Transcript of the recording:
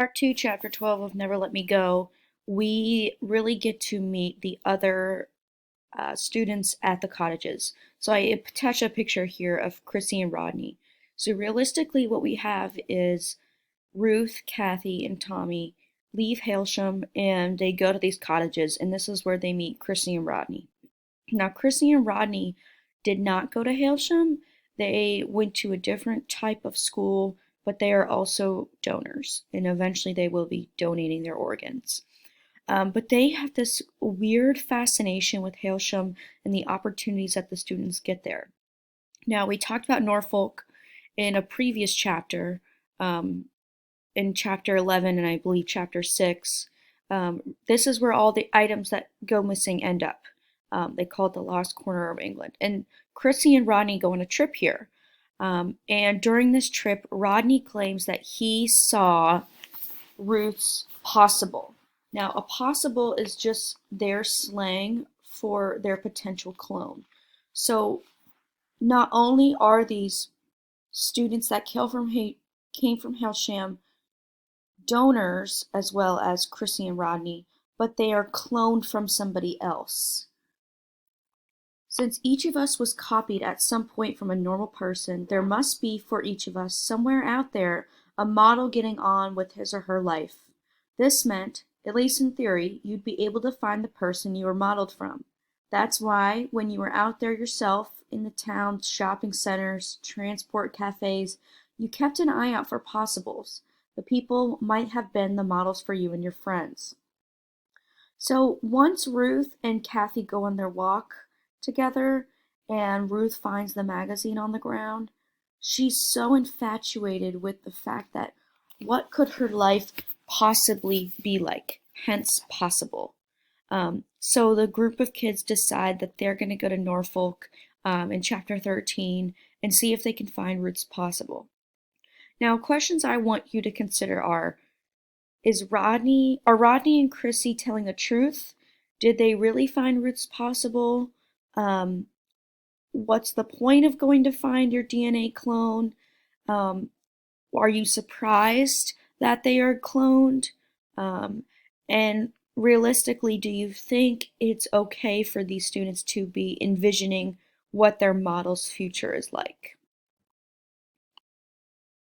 Part 2, Chapter 12 of Never Let Me Go, we really get to meet the other students at the cottages. So I attach a picture here of Chrissy and Rodney. So realistically, what we have is Ruth, Kathy, and Tommy leave Hailsham and they go to these cottages, and this is where they meet Chrissy and Rodney. Now, Chrissy and Rodney did not go to Hailsham. They went to a different type of school, but they are also donors, and eventually they will be donating their organs. But they have this weird fascination with Hailsham and the opportunities that the students get there. Now, we talked about Norfolk in a previous chapter, um, in chapter 11 and I believe chapter 6. This is where all the items that go missing end up. They call it the lost corner of England. And Chrissy and Rodney go on a trip here. And during this trip, Rodney claims that he saw Ruth's possible. Now, a possible is just their slang for their potential clone. So, not only are these students that came from Hailsham donors as well as Chrissy and Rodney, but they are cloned from somebody else. Since each of us was copied at some point from a normal person, there must be for each of us somewhere out there a model getting on with his or her life. This meant, at least in theory, you'd be able to find the person you were modeled from. That's why, when you were out there yourself, in the town's shopping centers, transport cafes, you kept an eye out for possibles. The people might have been the models for you and your friends. So once Ruth and Kathy go on their walk together and Ruth finds the magazine on the ground, she's so infatuated with the fact that what could her life possibly be like, hence possible. So the group of kids decide that they're going to go to Norfolk in chapter 13 and see if they can find Ruth's possible. Now, questions I want you to consider are Rodney and Chrissy telling the truth? Did they really find Ruth's possible? Um, what's the point of going to find your DNA clone? Um, are you surprised that they are cloned? And realistically, do you think it's okay for these students to be envisioning what their model's future is like?